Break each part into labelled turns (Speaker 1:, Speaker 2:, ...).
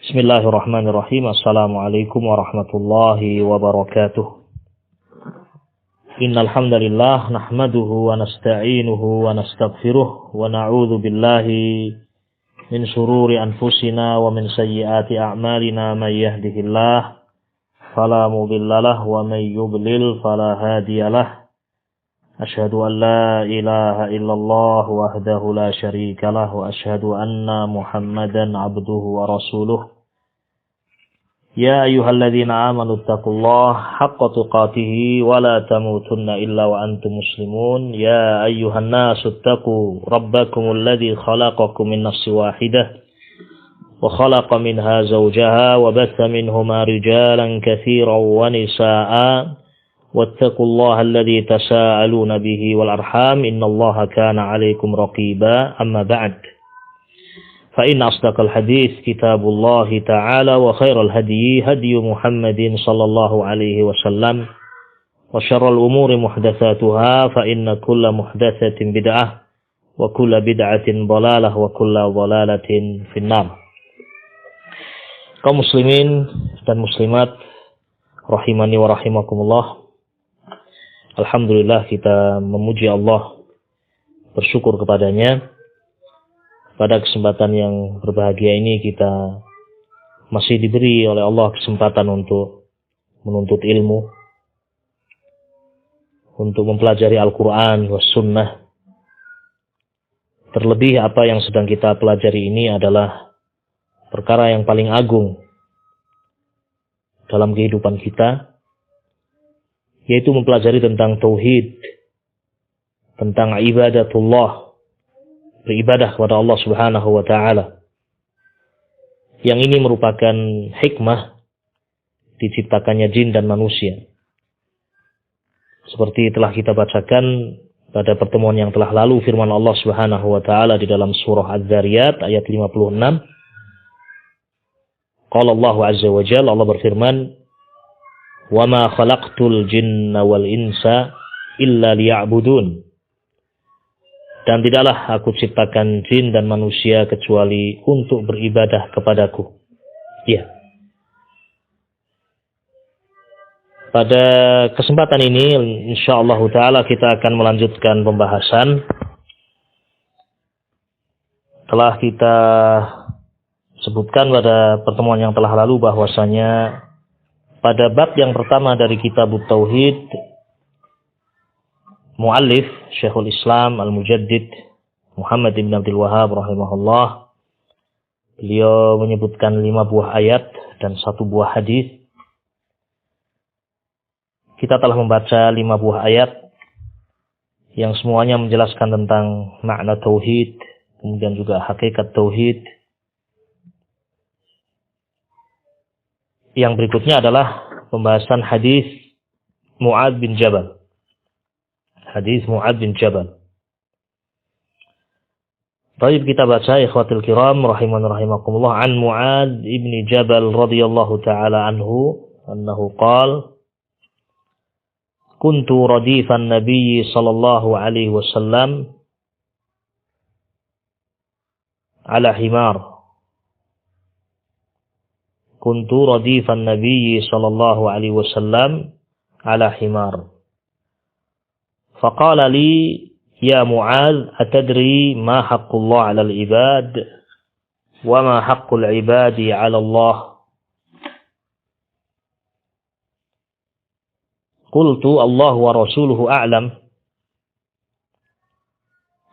Speaker 1: Bismillahirrahmanirrahim. Assalamualaikum warahmatullahi wabarakatuh. Innal hamdalillah nahmaduhu wa nasta'inuhu wa nastaghfiruh wa na'udzu billahi min shururi anfusina wa min sayyiati a'malina may yahdihillah fala mudhillalah wa may yudlil fala hadiyalah. Asyhadu an la ilaha illallah wahdahu la syarikalah wa asyhadu anna Muhammadan abduhu wa rasuluh. Ya ayyuhalladzina amanu taqullaha haqqa tuqatih wa la tamutunna illa wa antum muslimun. Ya ayyuhan nasu taqu rabbakumul ladzi khalaqakum min nafsin wahidah wa khalaqa minha zawjaha wa batha minhuma rijalan katsiran wa nisaa'a. Wattaqullaha alladzi tasaaluna bihi wal arham innallaha kana 'alaikum raqiba. Amma ba'd. Fa inna asdaqal hadits kitabullah ta'ala wa khairal hadyi hadyu Muhammadin sallallahu alaihi wasallam wa syarrul umuri muhdatsatuha fa inna kulla muhdatsatin bid'ah wa kulla bid'atin dhalalah wa kulla dhalalatin finnar. Kaum muslimin dan muslimat rahimani wa rahimakumullah. Alhamdulillah, kita memuji Allah, bersyukur kepadanya. Pada kesempatan yang berbahagia ini kita masih diberi oleh Allah kesempatan untuk menuntut ilmu, untuk mempelajari Al-Quran was sunnah. Terlebih apa yang sedang kita pelajari ini adalah perkara yang paling agung dalam kehidupan kita, yaitu mempelajari tentang tauhid, tentang ibadatullah, beribadah kepada Allah Subhanahu wa taala. Yang ini merupakan hikmah diciptakannya jin dan manusia. Seperti telah kita bacakan pada pertemuan yang telah lalu, firman Allah Subhanahu wa taala di dalam surah Az-Zariyat ayat 56. Qala Allah azza wa jalla, Allah berfirman, "Wa ma khalaqtul jinna wal insa illa liya'budun." Dan tidaklah aku ciptakan jin dan manusia kecuali untuk beribadah kepadaku. Ya. Pada kesempatan ini insyaallah taala kita akan melanjutkan pembahasan. Telah kita sebutkan pada pertemuan yang telah lalu bahwasanya pada bab yang pertama dari kitab Tauhid, muallif Syekhul Islam Al-Mujaddid Muhammad bin Abdul Wahhab rahimahullah, beliau menyebutkan 5 buah ayat dan 1 buah hadis. Kita telah membaca 5 buah ayat yang semuanya menjelaskan tentang makna tauhid, kemudian juga hakikat tauhid. Yang berikutnya adalah pembahasan hadis Mu'adz bin Jabal. Hadis Mu'adz bin Jabal. Baik, kita baca ikhwatul kiram rahiman rahimakumullah, an Mu'adz bin Jabal radhiyallahu taala anhu annahu qala kuntu radifan nabiy sallallahu alaihi wasallam ala himar. Kuntu radifan nabiy sallallahu alaihi wasallam ala himar. Faqala li ya Mu'adz atadri ma haqqullah 'alal ibad wa ma haqqul ibadi 'ala Allah? Qultu Allah wa rasuluhu a'lam.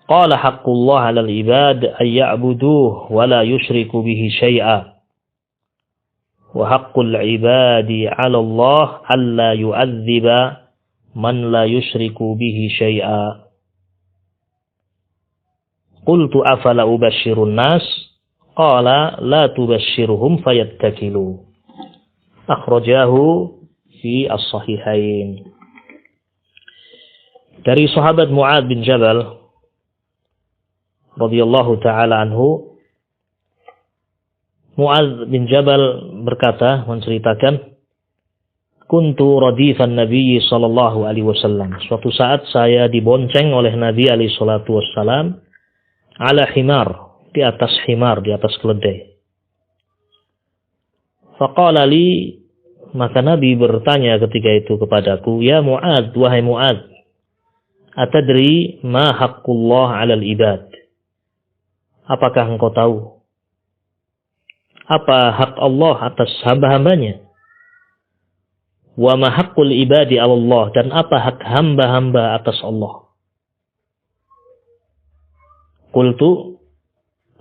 Speaker 1: Qala haqqullah 'alal ibad an ya'buduhu wa la yusyriku bihi syai'a. Wa haqqul ibadi 'ala Allah alla yu'adziba man la yusyriku bihi syai'a. Qultu afala ubashshirun nas? Qala la tubashshirhum fayattakilu. Akhrajahu fi as-sahihain. Dari sahabat Mu'adz bin Jabal radhiyallahu taala anhu, Mu'adz bin Jabal berkata, menceritakan, kuntu radifan Nabi sallallahu alaihi wasallam. Suatu saat saya dibonceng oleh Nabi alaihi salatu wassalam ala himar, di atas himar, di atas keledai. Faqala li, maka Nabi bertanya ketika itu kepadaku, ya Mu'ad, wahai Mu'ad, atadri ma haqqullah 'alal ibad? Apakah engkau tahu apa hak Allah atas hamba-hambanya? Wa ma haqqul ibadi 'ala Allah, dan apa hak hamba-hamba atas Allah? Qultu,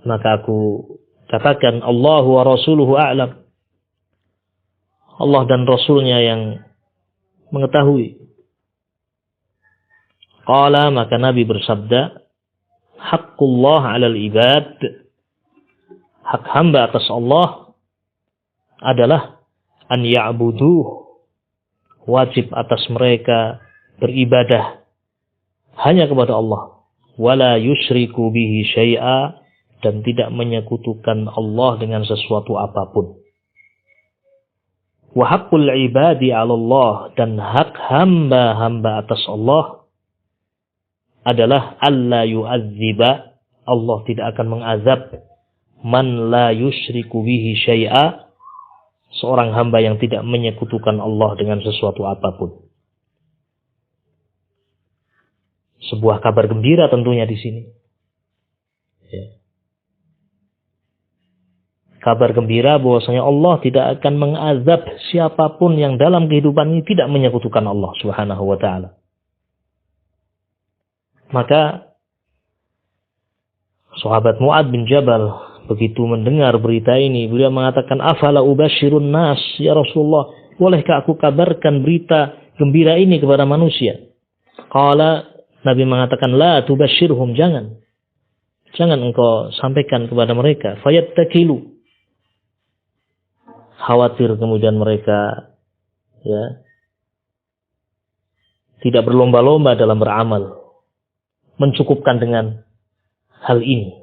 Speaker 1: maka aku katakan, Allah wa rasuluhu a'lam. Allah dan Rasulnya yang mengetahui. Qala, maka Nabi bersabda, haqqullah 'alal ibad, hak hamba atas Allah adalah an ya'buduh, wajib atas mereka beribadah hanya kepada Allah, wala yusyriku bihi syai'a, dan tidak menyekutukan Allah dengan sesuatu apapun. Wa haqqul ibadi 'ala Allah, dan hak hamba-hamba atas Allah adalah alla yu'adziba, Allah tidak akan mengazab man la yusyriku bihi syai'a, seorang hamba yang tidak menyekutukan Allah dengan sesuatu apapun. Sebuah kabar gembira tentunya di sini. Ya. Kabar gembira bahwasanya Allah tidak akan mengazab siapapun yang dalam kehidupan ini tidak menyekutukan Allah Subhanahu wa taala. Maka sahabat Mu'ad bin Jabal begitu mendengar berita ini, beliau mengatakan, afala ubashirun nas ya Rasulullah, bolehkah aku kabarkan berita gembira ini kepada manusia? Qala, Nabi mengatakan, la tubashirhum, jangan engkau sampaikan kepada mereka. Fayattakilu, khawatir kemudian mereka tidak berlomba-lomba dalam beramal, mencukupkan dengan hal ini.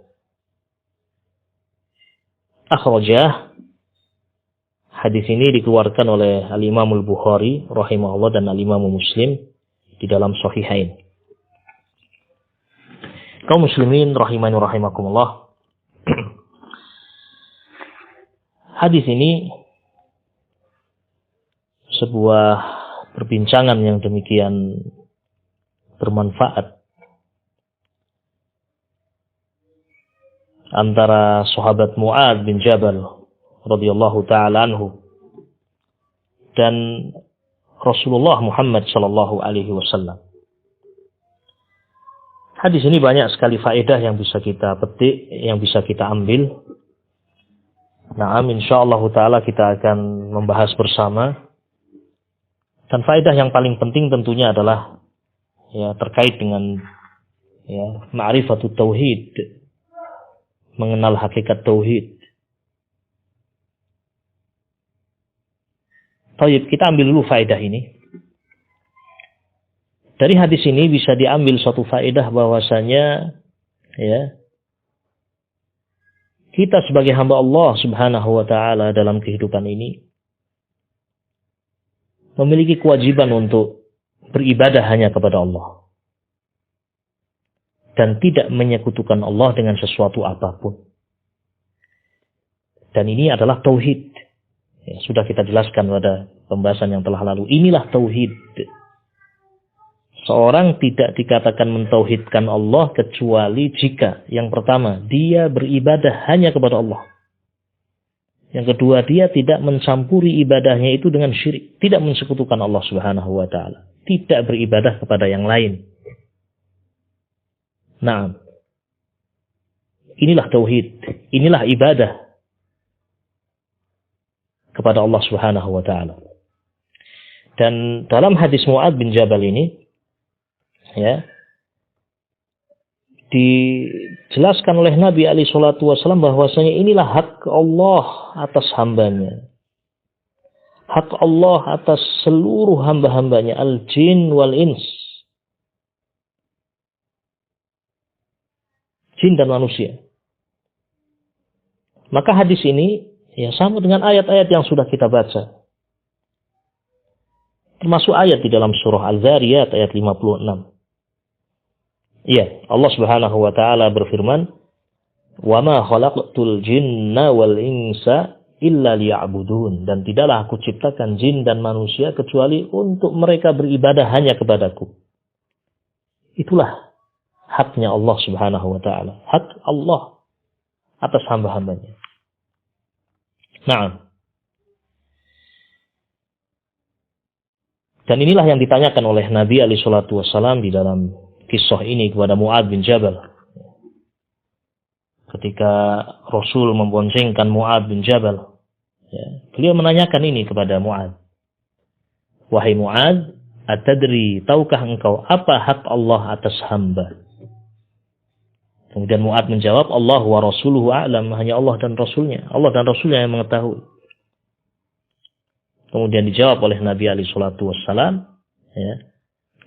Speaker 1: Akhrajah, hadis ini dikeluarkan oleh Al-Imam Al-Bukhari rahimahullah dan Al-Imam Muslim di dalam Sahihain. Kaum muslimin rahimani rahimakumullah. Hadis ini sebuah perbincangan yang demikian bermanfaat antara sahabat Mu'ad bin Jabal radhiyallahu taala anhu dan Rasulullah Muhammad sallallahu alaihi wasallam. Hadis ini banyak sekali faedah yang bisa kita petik, yang bisa kita ambil. Nah, insyaallah taala kita akan membahas bersama. Dan faedah yang paling penting tentunya adalah terkait dengan ma'rifatut tauhid, mengenal hakikat tauhid. Baik, kita ambil dulu faedah ini. Dari hadis ini bisa diambil suatu faedah bahwasanya kita sebagai hamba Allah Subhanahu wa taala dalam kehidupan ini memiliki kewajiban untuk beribadah hanya kepada Allah dan tidak menyekutukan Allah dengan sesuatu apapun. Dan ini adalah tauhid. Sudah kita jelaskan pada pembahasan yang telah lalu. Inilah tauhid. Seorang tidak dikatakan mentauhidkan Allah kecuali jika yang pertama, dia beribadah hanya kepada Allah. Yang kedua, dia tidak mencampuri ibadahnya itu dengan syirik, tidak mensekutukan Allah Subhanahu wa taala, tidak beribadah kepada yang lain. Nah, inilah tauhid, inilah ibadah kepada Allah Subhanahu wa taala. Dan dalam hadis Mu'ad bin Jabal ini dijelaskan oleh Nabi alaihi salatu wasallam bahwasanya inilah hak Allah atas hambanya. Hak Allah atas seluruh hamba-hambanya, al-jin wal ins. Jin dan manusia. Maka hadis ini sama dengan ayat-ayat yang sudah kita baca. Termasuk ayat di dalam surah Al-Zariyat ayat 56. Allah Subhanahu wa taala berfirman, "Wa ma khalaqtul jinna wal insa illa liya'budun, dan tidaklah aku ciptakan jin dan manusia kecuali untuk mereka beribadah hanya kepadaku. Itulah haknya Allah Subhanahu wa taala, hak Allah atas hamba-hambanya. Nah, dan inilah yang ditanyakan oleh Nabi alaihi salatu wassalam di dalam kisah ini kepada Mu'adz bin Jabal. Ketika Rasul memboncengkan Mu'adz bin Jabal, beliau menanyakan ini kepada Mu'adz. Wahai Mu'adz, atadri, tahukah engkau apa hak Allah atas hamba? Kemudian Mu'adz menjawab, Allah wa rasuluhu a'lam, hanya Allah dan Rasulnya. Allah dan Rasulnya yang mengetahui. Kemudian dijawab oleh Nabi alaihi salatu wassalam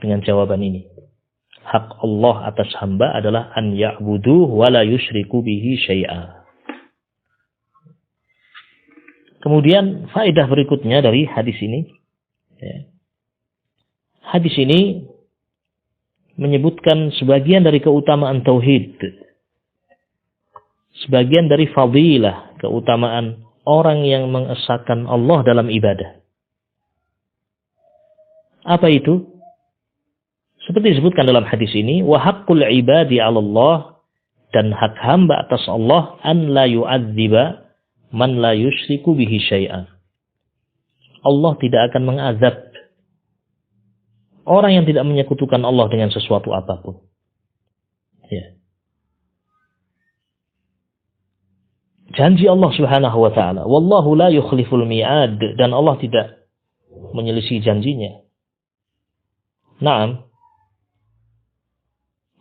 Speaker 1: dengan jawaban ini. Hak Allah atas hamba adalah an ya'buduh wa la yusyriku bihi syai'a. Kemudian faedah berikutnya dari hadis ini. Hadis ini menyebutkan sebagian dari keutamaan tauhid. Sebagian dari fadilah, keutamaan orang yang mengesahkan Allah dalam ibadah. Apa itu? Seperti disebutkan dalam hadis ini, wa haqqul ibadi 'ala Allah, dan hak hamba atas Allah an la yu'adziba man la yusyriku bihi syai'an. Allah tidak akan mengazab orang yang tidak menyekutukan Allah dengan sesuatu apapun. Ya. Janji Allah Subhanahu wa taala, wallahu la yukhliful mi'ad, dan Allah tidak menyelisih janjinya. Naam.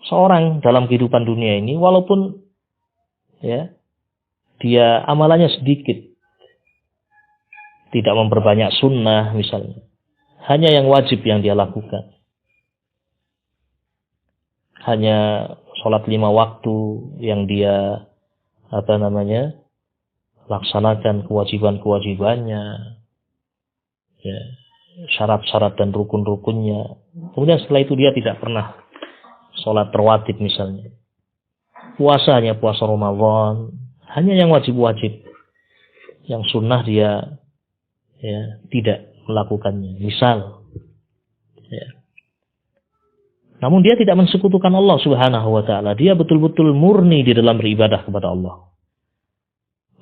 Speaker 1: Seorang dalam kehidupan dunia ini, walaupun dia amalannya sedikit, tidak memperbanyak sunnah misalnya, hanya yang wajib yang dia lakukan, hanya sholat 5 waktu yang dia laksanakan kewajiban-kewajibannya, syarat-syarat dan rukun-rukunnya. Kemudian setelah itu dia tidak pernah sholat rawatib misalnya. Puasanya puasa Ramadan, hanya yang wajib-wajib. Yang sunnah dia tidak melakukannya. Misal. Namun dia tidak mensekutukan Allah Subhanahu wa taala. Dia betul-betul murni di dalam beribadah kepada Allah.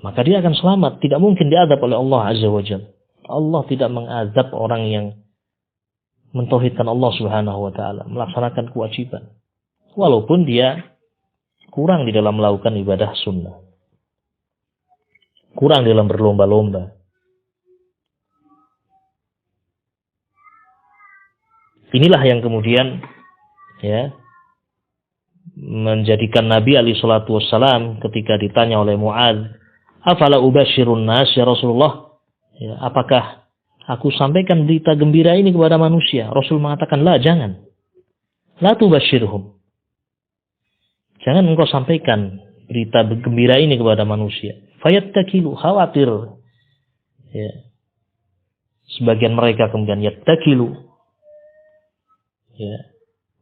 Speaker 1: Maka dia akan selamat. Tidak mungkin diazab oleh Allah Azza wa Jalla. Allah tidak mengazab orang yang mentauhidkan Allah Subhanahu wa taala, melaksanakan kewajiban. Walaupun dia kurang di dalam melakukan ibadah sunnah. Kurang dalam berlomba-lomba. Inilah yang kemudian menjadikan Nabi alaihi salatu wassalam ketika ditanya oleh Mu'adz, afala ubashirun nas ya Rasulullah? Apakah aku sampaikan berita gembira ini kepada manusia? Rasul mengatakan, la, jangan. La tubashirhum. Jangan engkau sampaikan berita gembira ini kepada manusia. Fayattakilu, khawatir. Sebagian mereka kemudian yattakilu.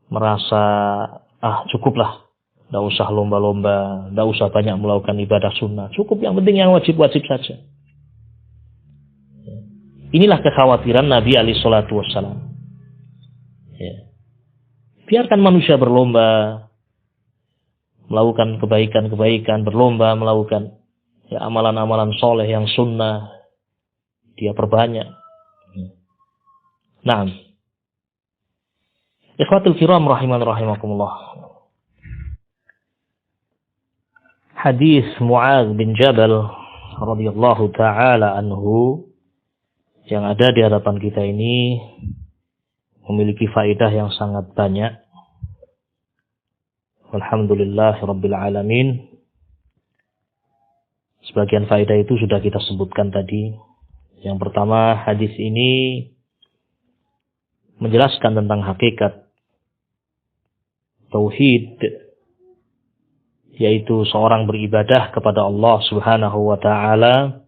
Speaker 1: Merasa, cukuplah. Tidak usah lomba-lomba. Tidak usah banyak melakukan ibadah sunnah. Cukup yang penting yang wajib-wajib saja. Inilah kekhawatiran Nabi alaihi salatu wassalam. Biarkan manusia berlomba melakukan kebaikan-kebaikan, berlomba melakukan amalan-amalan soleh yang sunnah, dia perbanyak. Naam. Ikhwatul kiram rahimakumullah. Hadis Mu'adz bin Jabal radhiyallahu taala anhu yang ada di hadapan kita ini memiliki faedah yang sangat banyak. Alhamdulillahirabbil alamin. Sebagian faedah itu sudah kita sebutkan tadi. Yang pertama, hadis ini menjelaskan tentang hakikat tauhid, yaitu seorang beribadah kepada Allah Subhanahu wa taala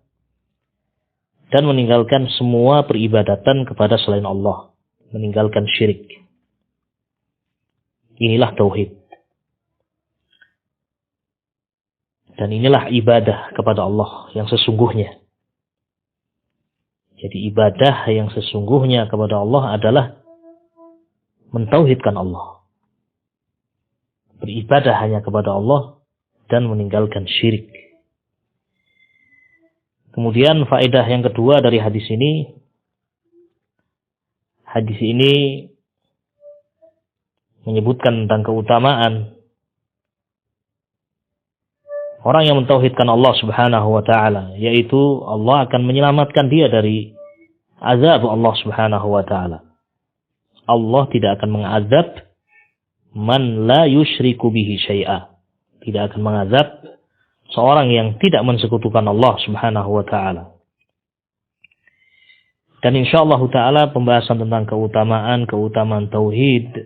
Speaker 1: dan meninggalkan semua peribadatan kepada selain Allah, meninggalkan syirik. Inilah tauhid. Dan inilah ibadah kepada Allah yang sesungguhnya. Jadi ibadah yang sesungguhnya kepada Allah adalah mentauhidkan Allah. Beribadah hanya kepada Allah dan meninggalkan syirik. Kemudian faedah yang kedua dari hadis ini menyebutkan tentang keutamaan orang yang mentauhidkan Allah Subhanahu wa taala, yaitu Allah akan menyelamatkan dia dari azab Allah Subhanahu wa taala. Allah tidak akan mengazab man la yusyriku bihi syai'a. Tidak akan mengazab seorang yang tidak mensekutukan Allah Subhanahu wa taala. Dan insyaallah taala pembahasan tentang keutamaan tauhid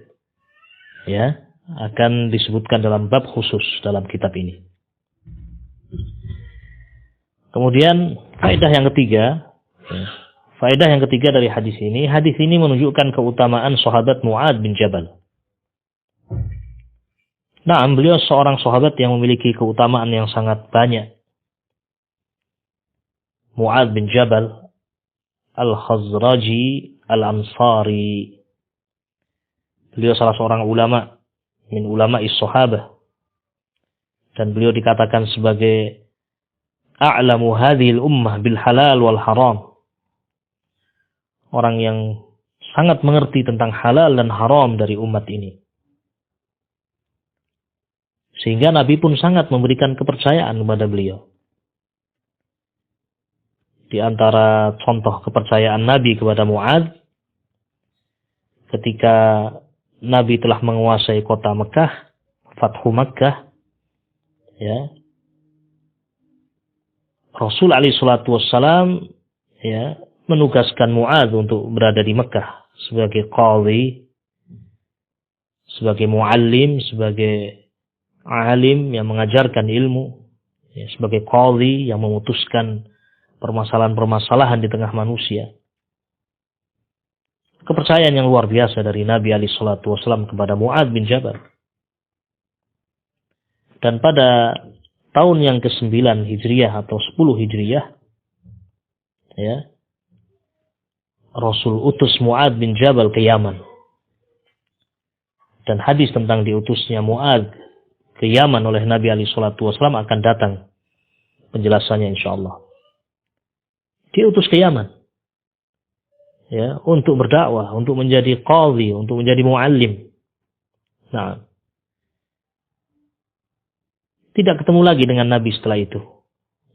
Speaker 1: ya akan disebutkan dalam bab khusus dalam kitab ini. Kemudian faedah yang ketiga dari hadis ini menunjukkan keutamaan sahabat Mu'adz bin Jabal. Nah, beliau seorang sahabat yang memiliki keutamaan yang sangat banyak. Mu'adz bin Jabal Al-Khazraji Al-Ansari. Beliau salah seorang ulama min ulama'is sahabah. Dan beliau dikatakan sebagai a'lamu hadhil ummah bil halal wal haram. Orang yang sangat mengerti tentang halal dan haram dari umat ini. Sehingga Nabi pun sangat memberikan kepercayaan kepada beliau. Di antara contoh kepercayaan Nabi kepada Mu'adz, ketika Nabi telah menguasai kota Mekah, Fathu Makkah, ya, Rasul alaihi salatu wassalam ya menugaskan Mu'adz untuk berada di Mekah sebagai qadhi, sebagai muallim, sebagai alim yang mengajarkan ilmu, ya, sebagai qadhi yang memutuskan permasalahan-permasalahan di tengah manusia. Kepercayaan yang luar biasa dari Nabi alaihi salatu wasallam kepada Mu'adz bin Jabal. Dan pada tahun yang ke-9 Hijriyah atau 10 Hijriyah, ya, Rasul utus Mu'adz bin Jabal ke Yaman. Dan hadis tentang diutusnya Mu'adz ke Yaman oleh Nabi alaihi salatu wasallam akan datang penjelasannya insyaallah. Dia utus ke Yaman, ya, untuk berdakwah, untuk menjadi qadhi, untuk menjadi muallim. Nah, tidak ketemu lagi dengan Nabi setelah itu.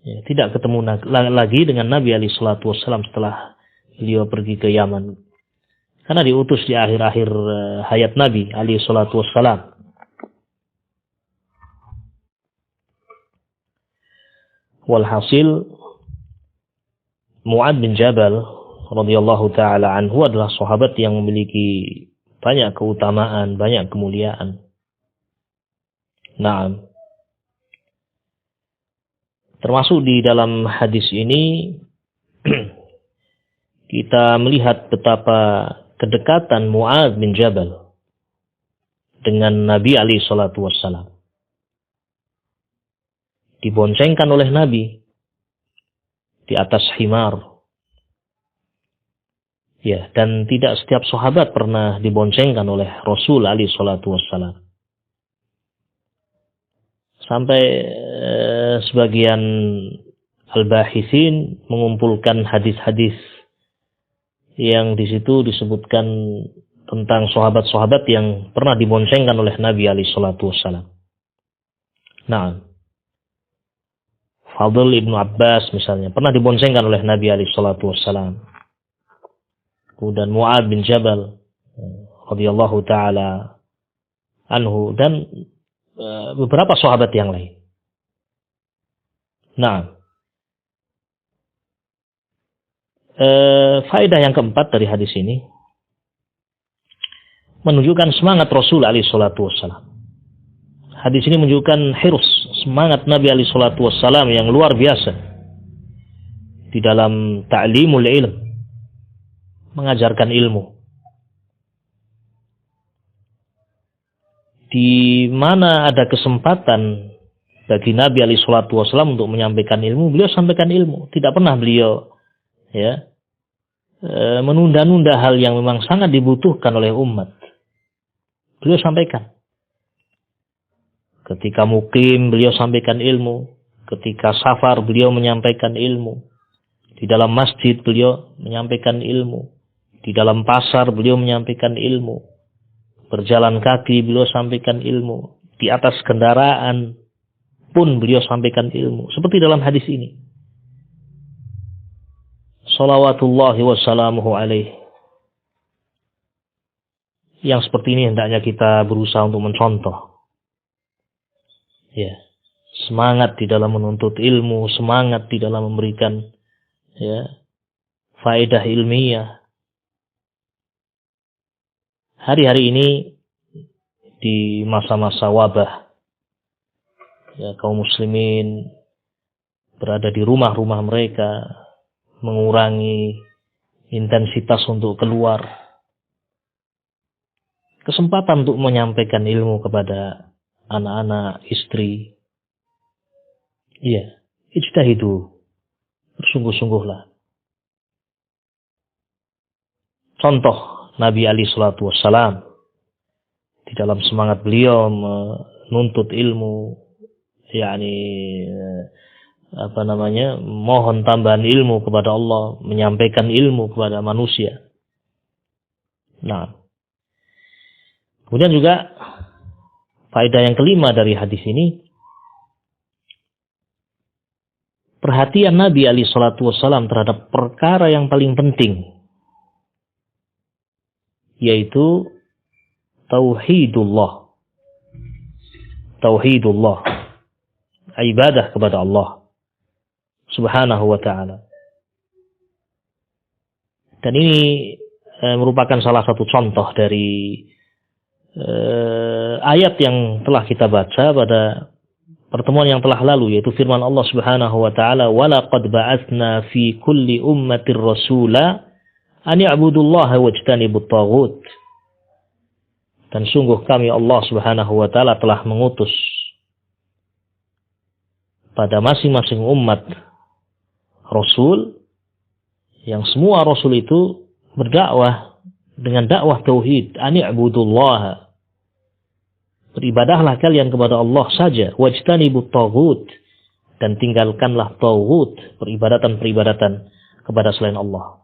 Speaker 1: Ya, tidak ketemu lagi dengan Nabi alaihi salatu wasallam setelah beliau pergi ke Yaman. Karena diutus di akhir-akhir hayat Nabi alaihi salatu wasallam. Walhasil Mu'adz bin Jabal radhiyallahu taala anhu adalah sahabat yang memiliki banyak keutamaan, banyak kemuliaan. Naam. Termasuk di dalam hadis ini kita melihat betapa kedekatan Mu'adz bin Jabal dengan Nabi alaihi salatu wassalam. Diboncengkan oleh Nabi di atas himar. Ya, dan tidak setiap sahabat pernah diboncengkan oleh Rasul alaihi salatu wassalam. Sampai sebagian al-bahitsin mengumpulkan hadis-hadis yang di situ disebutkan tentang sahabat-sahabat yang pernah diboncengkan oleh Nabi alaihi salatu wassalam. Nah, Fadl ibnu Abbas misalnya pernah diboncengkan oleh Nabi alaihi salatu wassalam. Kemudian Mu'adz bin Jabal radhiyallahu taala anhu dan beberapa sahabat yang lain. Nah, faedah yang keempat dari hadis ini menunjukkan semangat Rasul alaihi salatu wassalam. Hadis ini menunjukkan hirus, semangat Nabi alaihi salatu wassalam yang luar biasa di dalam ta'limul ilm, mengajarkan ilmu. Di mana ada kesempatan bagi Nabi alaihi salatu wassalam untuk menyampaikan ilmu, beliau sampaikan ilmu. Tidak pernah beliau ya menunda-nunda hal yang memang sangat dibutuhkan oleh umat. Beliau sampaikan. Ketika mukim, beliau sampaikan ilmu. Ketika safar, beliau menyampaikan ilmu. Di dalam masjid, beliau menyampaikan ilmu. Di dalam pasar, beliau menyampaikan ilmu. Berjalan kaki, beliau sampaikan ilmu. Di atas kendaraan pun beliau sampaikan ilmu. Seperti dalam hadis ini. Salawatullahi wassalamuhu alaih. Yang seperti ini hendaknya kita berusaha untuk mencontoh. Ya, semangat di dalam menuntut ilmu, semangat di dalam memberikan faedah ilmiah. Hari-hari ini di masa-masa wabah, kaum muslimin berada di rumah-rumah mereka, mengurangi intensitas untuk keluar. Kesempatan untuk menyampaikan ilmu kepada anak-anak, istri. Iya, ijtahidu. Bersungguh-sungguhlah. Contoh Nabi alaihi salatu wassalam di dalam semangat beliau menuntut ilmu, mohon tambahan ilmu kepada Allah, menyampaikan ilmu kepada manusia. Nah, kemudian juga faedah yang kelima dari hadis ini, perhatian Nabi alaihi salatu wassalam terhadap perkara yang paling penting, yaitu tauhidullah. Tauhidullah, ibadah kepada Allah Subhanahu wa ta'ala. Dan ini merupakan salah satu contoh dari ayat yang telah kita baca pada pertemuan yang telah lalu, yaitu firman Allah Subhanahu wa ta'ala, "Walaqad ba'atsna fi kulli ummatir rasula an ya'budullaha wajtanibut taghut." Dan sungguh kami Allah Subhanahu wa ta'ala telah mengutus pada masing-masing umat rasul, yang semua rasul itu berdakwah dengan dakwah tauhid, an ya'budullaha. Beribadahlah kalian kepada Allah saja, wajtanibut taghut, dan tinggalkanlah taghut, peribadatan-peribadatan kepada selain Allah.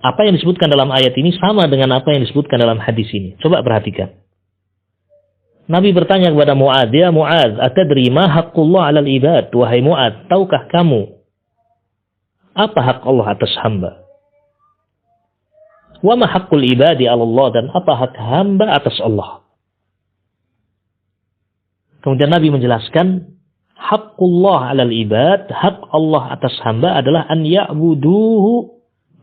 Speaker 1: Apa yang disebutkan dalam ayat ini sama dengan apa yang disebutkan dalam hadis ini. Coba perhatikan. Nabi bertanya kepada Mu'adz, "Ya Mu'adz, atadri ma haqqullah 'alal ibad?" Wahai Mu'adz, tahukah kamu apa hak Allah atas hamba? Wa ma haqqul ibadi 'ala Allah, dan apa hak hamba atas Allah? Kemudian Nabi menjelaskan, haqqullah 'alal ibad, hak Allah atas hamba adalah an ya'buduhu,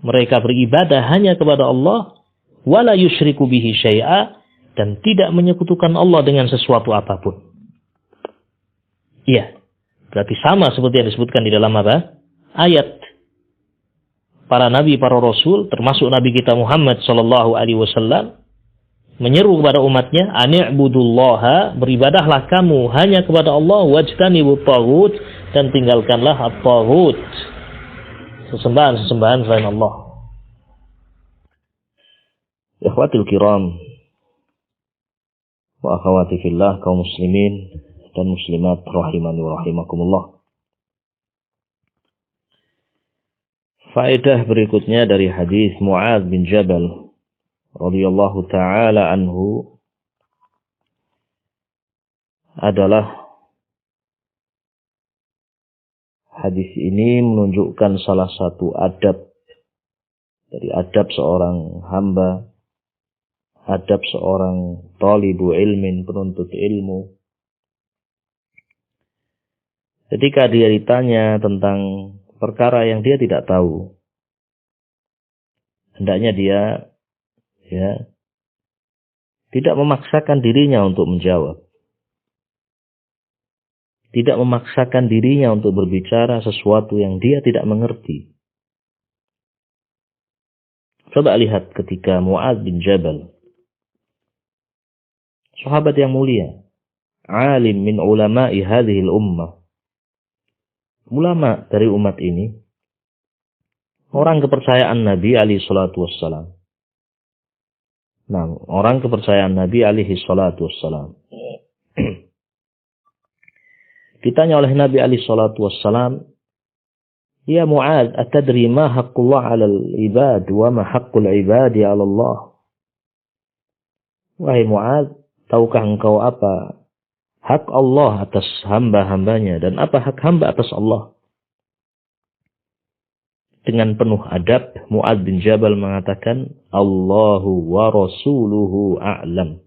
Speaker 1: mereka beribadah hanya kepada Allah, wala yusyriku bihi syai'a, dan tidak menyekutukan Allah dengan sesuatu apapun. Iya, berarti sama seperti yang disebutkan di dalam apa? Ayat. Para nabi, para rasul, termasuk Nabi kita Muhammad sallallahu alaihi wasallam, menyeru kepada umatnya, ani'budullaha, beribadahlah kamu hanya kepada Allah, wajtanibut taghut, dan tinggalkanlah at-taghut, sesembahan-sesembahan selain Allah. Ikhwatul kiram wa akhawati fillah, kaum muslimin dan muslimat rahimani wa rahimakumullah. Faedah berikutnya dari hadis Mu'adz bin Jabal radhiyallahu taala anhu adalah, hadis ini menunjukkan salah satu adab dari adab seorang hamba, adab seorang talibu ilmin, penuntut ilmu. Ketika dia ditanya tentang perkara yang dia tidak tahu, hendaknya dia tidak memaksakan dirinya untuk menjawab. Tidak memaksakan dirinya untuk berbicara sesuatu yang dia tidak mengerti. Coba lihat ketika Mu'adz bin Jabal, sahabat yang mulia, alim min ulama'i hadhil ummah, ulama dari umat ini, orang kepercayaan Nabi alaihi salatu wassalam. Nah, orang kepercayaan Nabi alaihi salatu wassalam. Ditanya oleh Nabi alaihi salatu wassalam, "Ya Mu'adz, atadri ma haqqullah 'alal ibad wa ma haqqul ibadi 'ala Allah?" Wahai Mu'adz, tahukah engkau apa hak Allah atas hamba-hambanya dan apa hak hamba atas Allah? Dengan penuh adab, Mu'adz bin Jabal mengatakan, Allahu wa rasuluhu a'lam.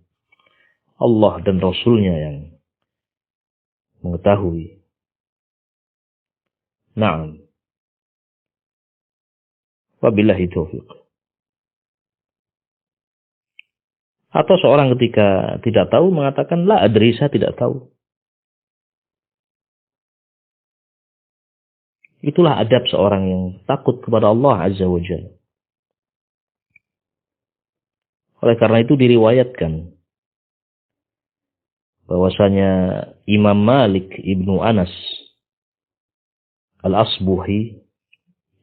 Speaker 1: Allah dan Rasulnya yang mengetahui. Naam. Wabillahi taufiq. Atau seorang ketika tidak tahu mengatakan, la adri, saya tidak tahu. Itulah adab seorang yang takut kepada Allah Azza wa Jalla. Oleh karena itu diriwayatkan bahwasanya Imam Malik ibnu Anas al-Asbuhi,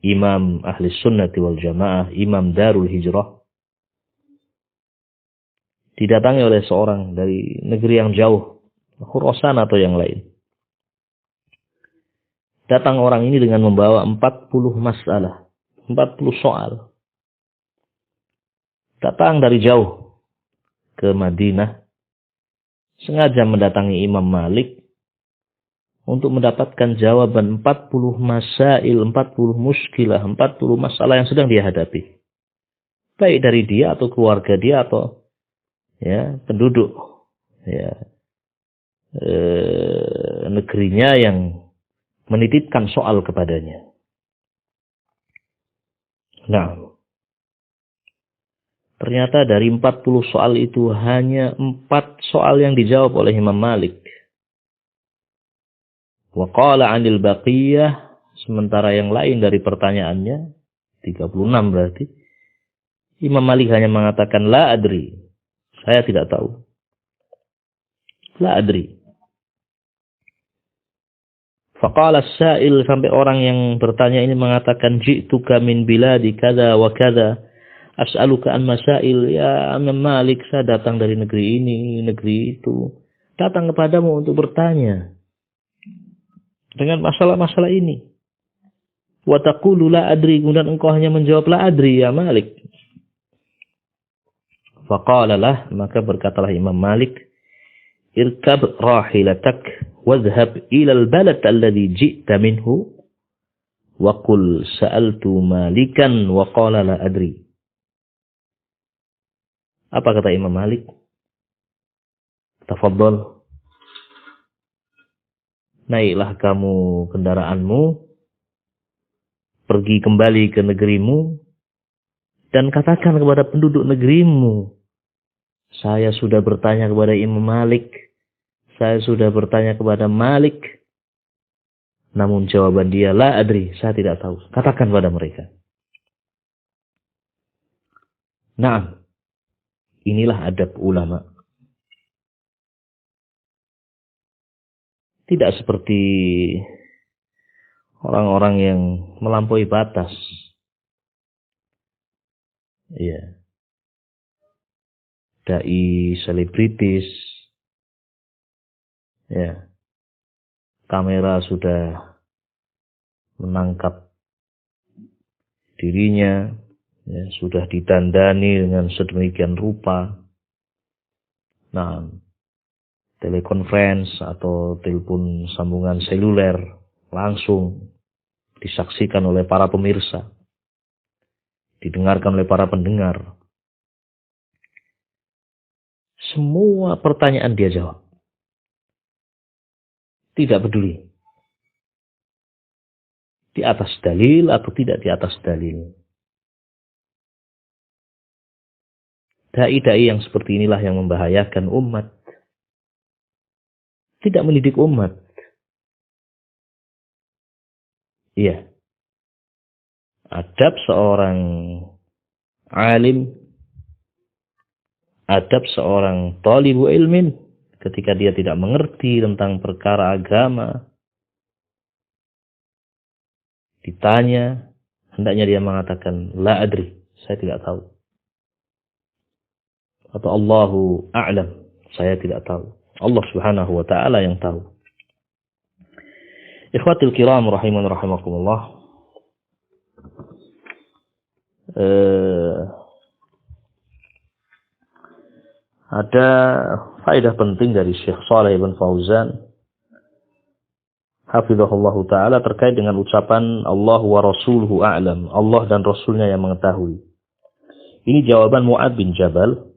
Speaker 1: Imam Ahli Sunnati wal Jamaah, Imam Darul Hijrah, didatangi oleh seorang dari negeri yang jauh, Khurasan atau yang lain. Datang orang ini dengan membawa 40 masalah, 40 soal. Datang dari jauh ke Madinah, sengaja mendatangi Imam Malik untuk mendapatkan jawaban 40 masail, 40 muskilah, 40 masalah yang sedang dia hadapi. Baik dari dia atau keluarga dia atau penduduk negerinya yang menitipkan soal kepadanya. Nah, ternyata dari 40 soal itu hanya 4 soal yang dijawab oleh Imam Malik. Wa qala 'anil baqiyah, sementara yang lain dari pertanyaannya 36 berarti Imam Malik hanya mengatakan la adri, saya tidak tahu. La adri. Faqala as-sa'il, sampai orang yang bertanya ini mengatakan, ji'tuka min biladi kada wa kada as'aluka an masail. Ya Imam Malik, saya datang dari negeri ini, negeri itu, datang kepadamu untuk bertanya dengan masalah-masalah ini. Wa taqulu la adri, kemudian engkau hanya menjawab la adri ya Malik. Faqala lah, maka berkatalah Imam Malik, irkab rahilatak wadhhab ilal balad alladhi ji'ta minhu wa qul sa'altu Malikan wa qala la adri. Apa kata Imam Malik? Tafadhal, naiklah kamu kendaraanmu, pergi kembali ke negerimu dan katakan kepada penduduk negerimu, saya sudah bertanya kepada Imam Malik, saya sudah bertanya kepada Malik, namun jawaban dia la adri, saya tidak tahu. Katakan pada mereka. Nah, inilah adab ulama. Tidak seperti orang-orang yang melampaui batas. Iya. Dai selebritis. Ya. Kamera sudah menangkap dirinya, ya, sudah ditandani dengan sedemikian rupa. Nah, telekonferensi atau telepon sambungan seluler langsung disaksikan oleh para pemirsa, didengarkan oleh para pendengar. Semua pertanyaan dia jawab. Tidak peduli di atas dalil atau tidak di atas dalil. Dai-dai yang seperti inilah yang membahayakan umat. Tidak mendidik umat. Iya. Adab seorang alim, adab seorang thalibu ilmin, ketika dia tidak mengerti tentang perkara agama, ditanya, Hendaknya dia mengatakan la adri, saya tidak tahu. Atau Allahu a'lam, saya tidak tahu. Allah Subhanahu wa taala yang tahu. Ikhwatil kiram rahiman rahimakumullah. Ada faedah penting dari Syekh Shalih bin Fauzan hafizahullahu ta'ala terkait dengan ucapan Allah wa rasuluhu a'lam. Allah dan Rasulnya yang mengetahui. Ini jawaban Mu'adz bin Jabal.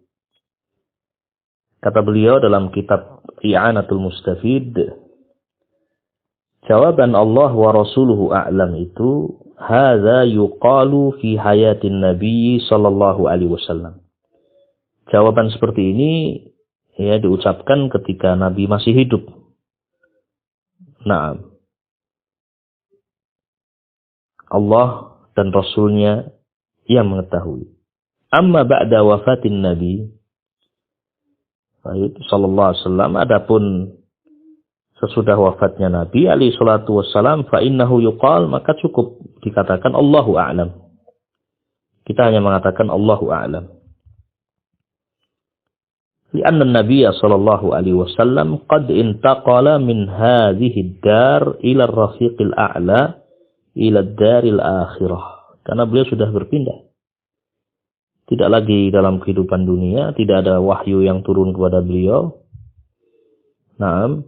Speaker 1: Kata beliau dalam kitab I'anatul Mustafid. Jawaban Allah wa rasuluhu a'lam itu. Hadza yuqalu fi hayatin Nabi sallallahu alaihi wasallam. Jawaban seperti ini ya diucapkan ketika Nabi masih hidup. Nah, Allah dan Rasulnya yang mengetahui. Amma ba'da wafatin Nabi sallallahu alaihi wasallam, adapun sesudah wafatnya Nabi alaihi salatu wassalam, fa innahu yuqal, maka cukup dikatakan Allahu a'lam. Kita hanya mengatakan Allahu a'lam. لأن النبي صلى الله عليه وسلم قد انتقل من هذه الدار إلى الرفيق الأعلى إلى الدار الآخرة. Karena beliau sudah berpindah. Tidak lagi dalam kehidupan dunia, tidak ada wahyu yang turun kepada beliau. Nah,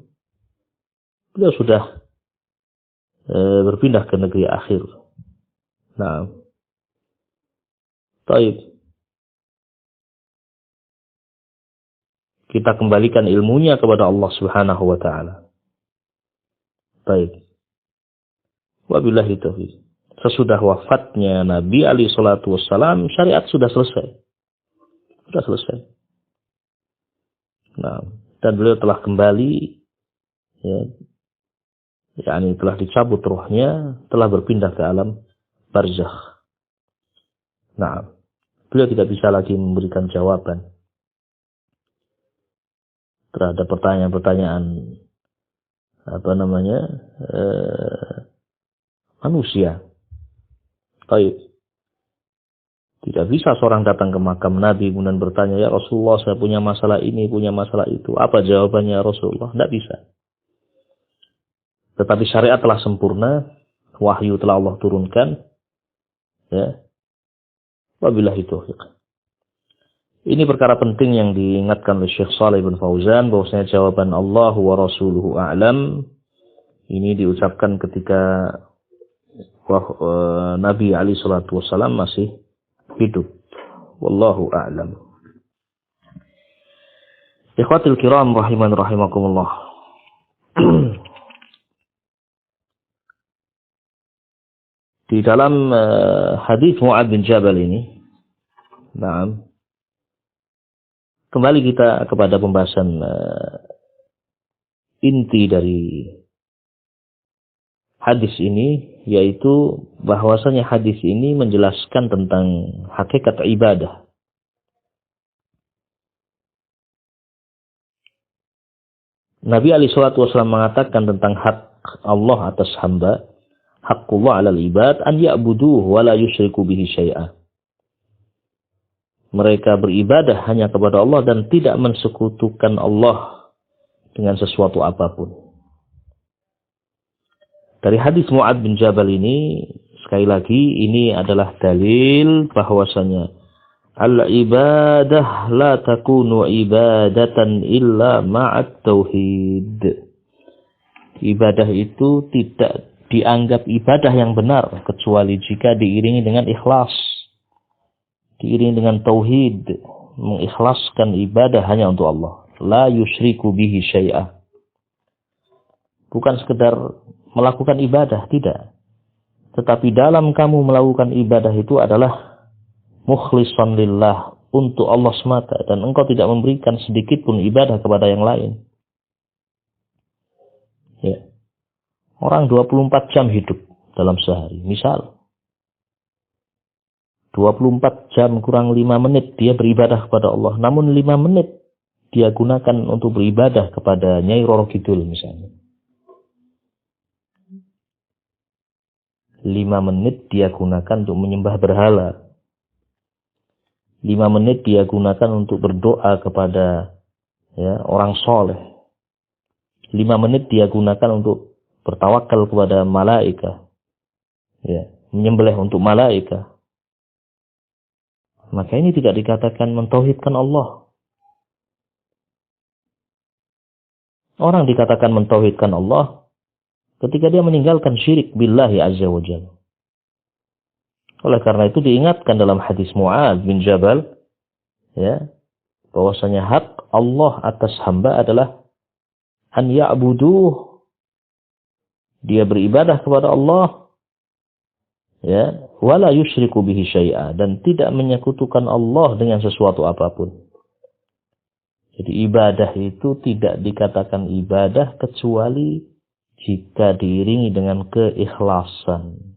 Speaker 1: beliau sudah berpindah ke negeri akhir. Nah, baik. Kita kembalikan ilmunya kepada Allah Subhanahu wa taala. Baik. Wabillahi taufiq. Sesudah wafatnya Nabi alaihi salatu wassalam, syariat sudah selesai. Sudah selesai. Nah, dan beliau telah kembali ya. yakni telah dicabut ruhnya, telah berpindah ke alam barzakh. Nah, beliau tidak bisa lagi memberikan jawaban terhadap pertanyaan-pertanyaan manusia. Baik. Tidak bisa seorang datang ke makam Nabi kemudian bertanya, ya Rasulullah, saya punya masalah ini, punya masalah itu. Apa jawabannya Rasulullah? Tidak bisa. Tetapi syariat telah sempurna, wahyu telah Allah turunkan. Ya. Wabillahi taufiq. Ini perkara penting yang diingatkan oleh Syekh Shalih bin Fauzan, bahwasanya jawaban Allah wa rasuluhu a'lam ini diucapkan ketika Nabi alaihi salatu wasallam masih hidup. Wallahu a'lam. Ikhwatul kiram rahiman rahimakumullah. Di dalam hadis Mu'adz bin Jabal ini, kembali kita kepada pembahasan inti dari hadis ini, yaitu bahwasanya hadis ini menjelaskan tentang hakikat ibadah. Nabi alaihi salatu wasallam mengatakan tentang hak Allah atas hamba, haqqullah 'alal ibad an ya'buduhu wa la yusyriku bihi syai'a. Mereka beribadah hanya kepada Allah dan tidak mensekutukan Allah dengan sesuatu apapun. Dari hadis Mu'adz bin Jabal ini, sekali lagi, ini adalah dalil bahwasanya al-ibadah la takunu ibadatan illa ma'at tauhid. Ibadah itu tidak dianggap ibadah yang benar kecuali jika diiringi dengan ikhlas. Diiringi dengan tauhid, mengikhlaskan ibadah hanya untuk Allah. La yusyriku bihi syai'ah. Bukan sekedar melakukan ibadah, tidak. Tetapi dalam kamu melakukan ibadah itu adalah mukhlishan lillah, untuk Allah semata, dan engkau tidak memberikan sedikit pun ibadah kepada yang lain. Ya. Orang 24 jam hidup dalam sehari, misal 24 jam kurang 5 menit dia beribadah kepada Allah. Namun 5 menit dia gunakan untuk beribadah kepada Nyai Roro Kidul misalnya. 5 menit dia gunakan untuk menyembah berhala. 5 menit dia gunakan untuk berdoa kepada orang soleh. 5 menit dia gunakan untuk bertawakal kepada malaikat. Menyembelih untuk malaikat. Maka ini tidak dikatakan mentauhidkan Allah. Orang dikatakan mentauhidkan Allah ketika dia meninggalkan syirik billahi azza wa jalla. Oleh karena itu diingatkan dalam hadis Mu'adz bin Jabal, bahwasanya hak Allah atas hamba adalah an ya'buduh, dia beribadah kepada Allah, wala yusyriku bihi syai'a, dan tidak menyekutukan Allah dengan sesuatu apapun. Jadi ibadah itu tidak dikatakan ibadah kecuali jika diiringi dengan keikhlasan.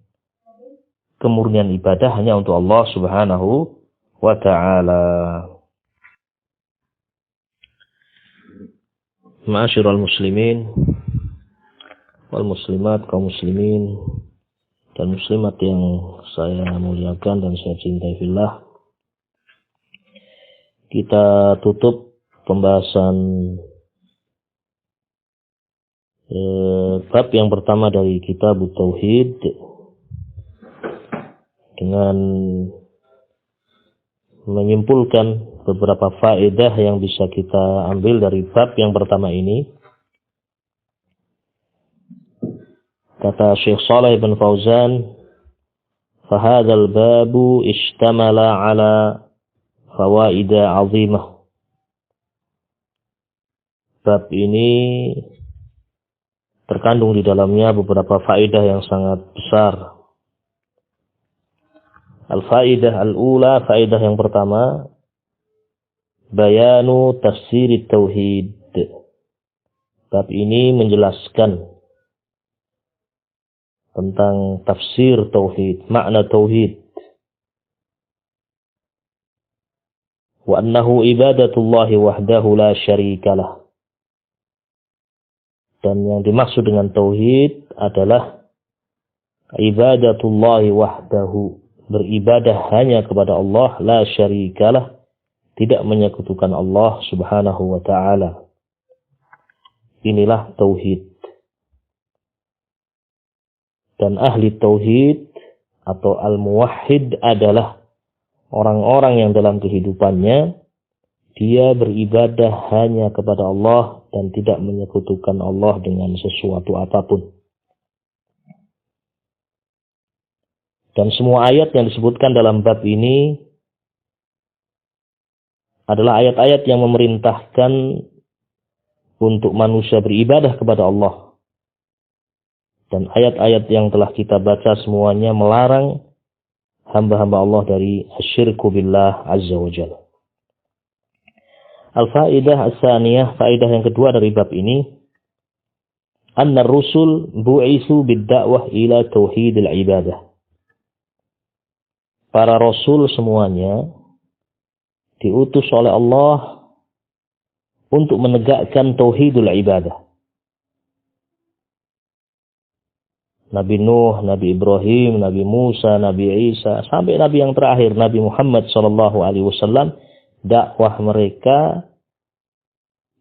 Speaker 1: Kemurnian ibadah hanya untuk Allah Subhanahu wa ta'ala. Ma'asyiral muslimin wal muslimat, kaum muslimin dan muslimat yang saya muliakan dan saya cintai fillah. Kita tutup pembahasan bab yang pertama dari kitab Tauhid dengan menyimpulkan beberapa faedah yang bisa kita ambil dari bab yang pertama ini. Kata Syekh Shalih bin Fauzan, "Fahadzal babu ishtamala ala fawaida 'azimah." Bab ini terkandung di dalamnya beberapa faedah yang sangat besar. Al-faidah al-ula, faedah yang pertama, bayanu tafsir tauhid. Bab ini menjelaskan tentang tafsir tauhid, makna tauhid. Wa annahu ibadatullahi wahdahu la syarikalah. Dan yang dimaksud dengan tauhid adalah ibadatullahi wahdahu, beribadah hanya kepada Allah, la syarikalah, tidak menyekutukan Allah Subhanahu wa ta'ala. Inilah tauhid. Dan ahli tauhid atau al-muwahhid adalah orang-orang yang dalam kehidupannya dia beribadah hanya kepada Allah dan tidak menyekutukan Allah dengan sesuatu apapun. Dan semua ayat yang disebutkan dalam bab ini adalah ayat-ayat yang memerintahkan untuk manusia beribadah kepada Allah. Dan ayat-ayat yang telah kita baca semuanya melarang hamba-hamba Allah dari asyirku billah azza wa jalla. Al-faidah as-saniyah, faedah yang kedua dari bab ini, anna ar-rusul bu'itsu bid-da'wah ila tauhidil ibadah. Para rasul semuanya diutus oleh Allah untuk menegakkan tauhidul ibadah. Nabi Nuh, Nabi Ibrahim, Nabi Musa, Nabi Isa, sampai Nabi yang terakhir, Nabi Muhammad SAW, dakwah mereka,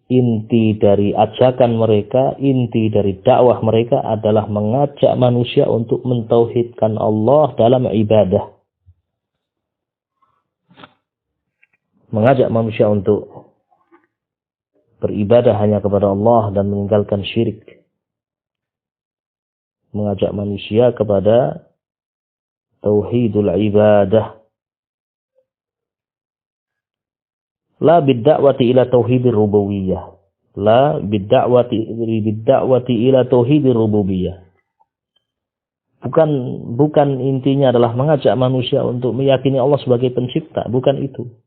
Speaker 1: inti dari ajakan mereka, inti dari dakwah mereka adalah mengajak manusia untuk mentauhidkan Allah dalam ibadah. Mengajak manusia untuk beribadah hanya kepada Allah dan meninggalkan syirik. Mengajak manusia kepada tauhidul ibadah. La bid-da'wati ila tauhidir rububiyah. La bid-da'wati ila tauhidir rububiyah. Bukan intinya adalah mengajak manusia untuk meyakini Allah sebagai pencipta, bukan itu.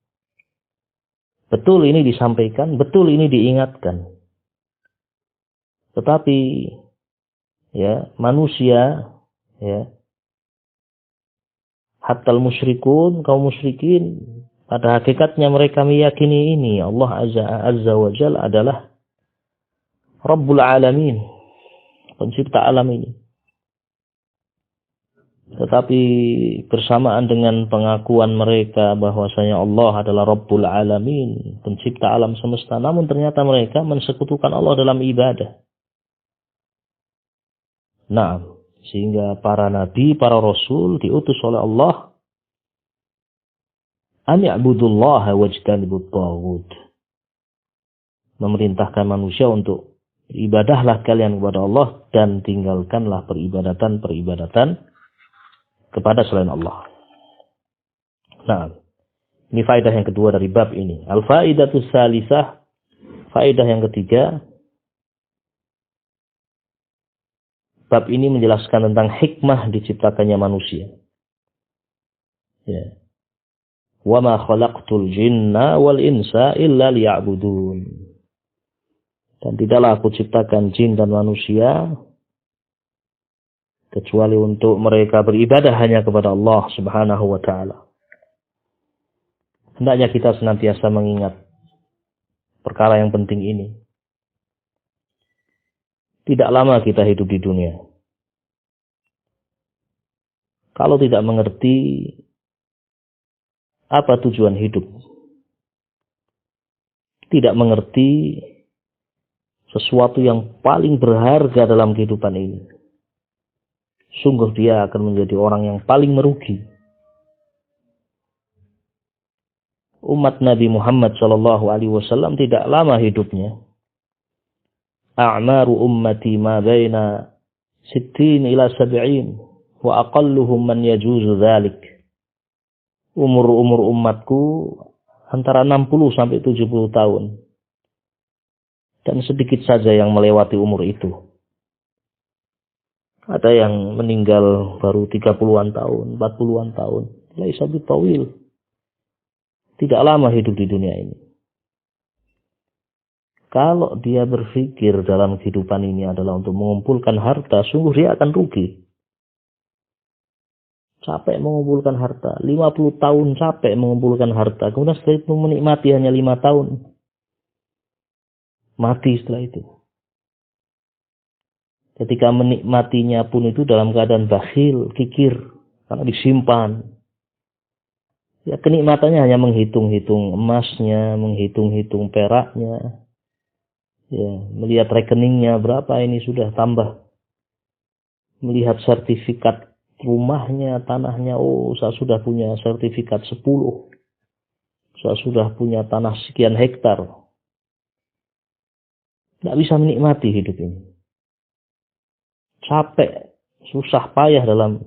Speaker 1: Betul ini disampaikan, betul ini diingatkan. Tetapi manusia, hatta musyrikun, kaum musyrikin, pada hakikatnya mereka meyakini ini, Allah azza wa jalla adalah Rabbul Alamin, pencipta alam ini. Tetapi bersamaan dengan pengakuan mereka bahwasanya Allah adalah Rabbul Alamin, pencipta alam semesta, namun ternyata mereka mensekutukan Allah dalam ibadah. Nah, sehingga para nabi, para rasul diutus oleh Allah an ya'budullaha wajtanibut taghut. Memerintahkan manusia untuk ibadahlah kalian kepada Allah dan tinggalkanlah peribadatan kepada selain Allah. Nah, ini faedah yang kedua dari bab ini. Al-faidatus salisah, faedah yang ketiga. Bab ini menjelaskan tentang hikmah diciptakannya manusia. Ya. Wa ma khalaqtul jinna wal insa illa liya'budun. Dan tidaklah aku ciptakan jin dan manusia kecuali untuk mereka beribadah hanya kepada Allah Subhanahu wa ta'ala. Hendaknya kita senantiasa mengingat perkara yang penting ini. Tidak lama kita hidup di dunia. Kalau tidak mengerti apa tujuan hidup, tidak mengerti sesuatu yang paling berharga dalam kehidupan ini, sungguh dia akan menjadi orang yang paling merugi. Umat Nabi Muhammad SAW tidak lama hidupnya. A'maru ummati ma baina 60 ila 70 wa aqalluhum man yajuzu dhalik. Umur umatku antara 60 sampai 70 tahun. Dan sedikit saja yang melewati umur itu. Ada yang meninggal baru 30-an tahun, 40-an tahun. Laisa bitawil. Tidak lama hidup di dunia ini. Kalau dia berpikir dalam kehidupan ini adalah untuk mengumpulkan harta, sungguh dia akan rugi. Capek mengumpulkan harta. 50 tahun capek mengumpulkan harta. Kemudian setelah itu menikmati hanya 5 tahun. Mati setelah itu. Ketika menikmatinya pun itu dalam keadaan bakhil, kikir. Karena disimpan. Ya kenikmatannya hanya menghitung-hitung emasnya, menghitung-hitung peraknya. Ya, melihat rekeningnya berapa ini sudah tambah. Melihat sertifikat rumahnya, tanahnya. Oh, saya sudah punya sertifikat 10. Saya sudah punya tanah sekian hektar. Tidak bisa menikmati hidup ini. Capek, susah payah dalam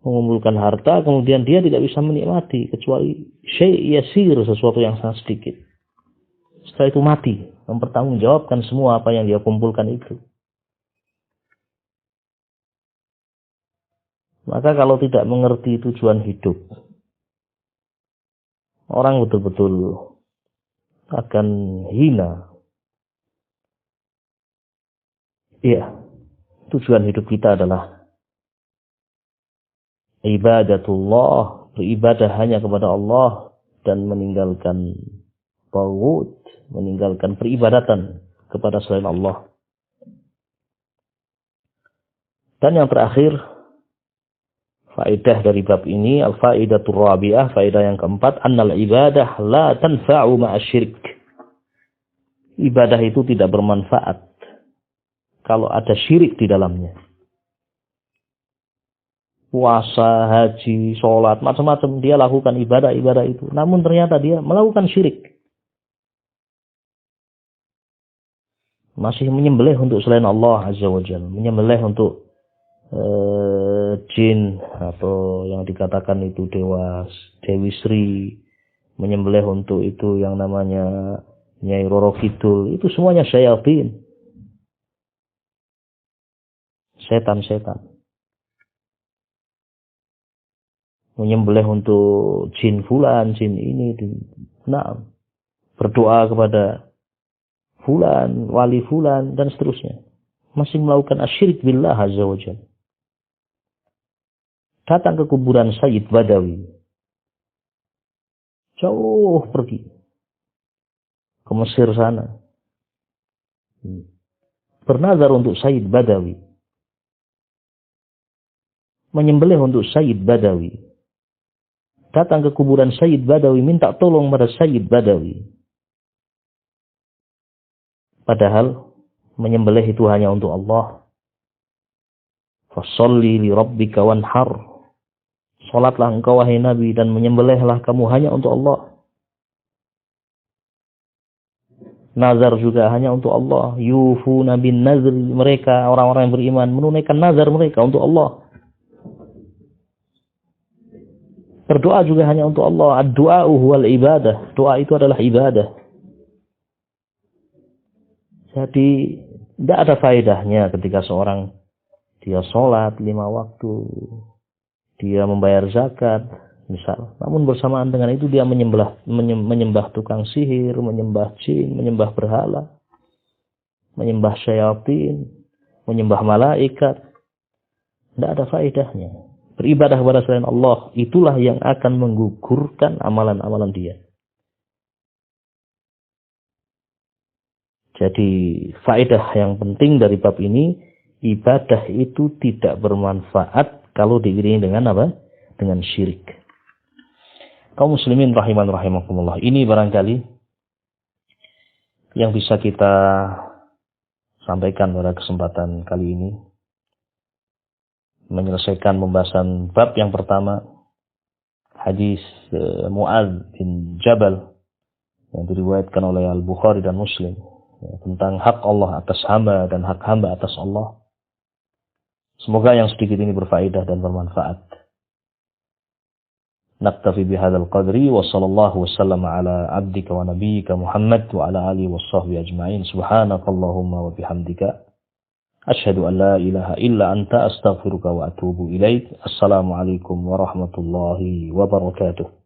Speaker 1: mengumpulkan harta, kemudian dia tidak bisa menikmati kecuali syai' yasir, sesuatu yang sangat sedikit. Setelah itu mati, mempertanggungjawabkan semua apa yang dia kumpulkan itu. Maka kalau tidak mengerti tujuan hidup, orang betul-betul akan hina. Iya, tujuan hidup kita adalah ibadatullah, beribadah hanya kepada Allah dan meninggalkan taghut, meninggalkan peribadatan kepada selain Allah. Dan yang terakhir, faedah dari bab ini, al-faidatur rabi'ah, faedah yang keempat, annal ibadah la tanfa'u ma'asyirik. Ibadah itu tidak bermanfaat kalau ada syirik di dalamnya. Puasa, haji, sholat, macam-macam dia lakukan ibadah-ibadah itu. Namun ternyata dia melakukan syirik. Masih menyembelih untuk selain Allah Azza wa Jalla. Menyembelih untuk jin atau yang dikatakan itu Dewi Sri. Menyembelih untuk itu yang namanya Nyai Roro Kidul. Itu semuanya syayatin. Setan-setan. Menyembelih untuk jin fulan, jin ini. Nah, berdoa kepada fulan, wali fulan, dan seterusnya. Masih melakukan asyirik billah azza wa jalla. Datang ke kuburan Sayyid Badawi. Jauh pergi. Ke Mesir sana. Bernazar untuk Sayyid Badawi. menyembelih untuk Sayyid Badawi. Datang ke kuburan Sayyid Badawi, minta tolong pada Sayyid Badawi. Padahal menyembelih itu hanya untuk Allah. Fasholli li rabbika wanhar. Salatlah engkau wahai Nabi dan menyembelihlah kamu hanya untuk Allah. Nazar juga hanya untuk Allah. Yufuna bin nazri, mereka orang-orang yang beriman menunaikan nazar mereka untuk Allah. Berdoa juga hanya untuk Allah. Ad-du'a'u huwal ibadah. Doa itu adalah ibadah. Jadi tidak ada faedahnya ketika seorang dia sholat 5 waktu, dia membayar zakat, misal. Namun bersamaan dengan itu dia menyembah tukang sihir, menyembah jin, menyembah berhala, menyembah syayatin, menyembah malaikat. Tidak ada faedahnya. Beribadah kepada selain Allah, itulah yang akan menggugurkan amalan-amalan dia. Jadi faedah yang penting dari bab ini, ibadah itu tidak bermanfaat kalau diiringi dengan apa? Dengan syirik. Kaum muslimin rahiman rahimakumullah. Ini barangkali yang bisa kita sampaikan pada kesempatan kali ini. Menyelesaikan pembahasan bab yang pertama, hadis Mu'adz bin Jabal yang diriwayatkan oleh Al-Bukhari dan Muslim, ya, tentang hak Allah atas hamba dan hak hamba atas Allah. Semoga yang sedikit ini berfaedah dan bermanfaat. Naktafi bihadzal qadri wa sallallahu wasallam ala abdika wa nabiyyika Muhammad wa ala alihi washabbihi ajma'in. Subhanakallahumma wa bihamdika asyhadu an la ilaha illa anta astaghfiruka wa atubu ilaik. Assalamualaikum warahmatullahi wabarakatuh.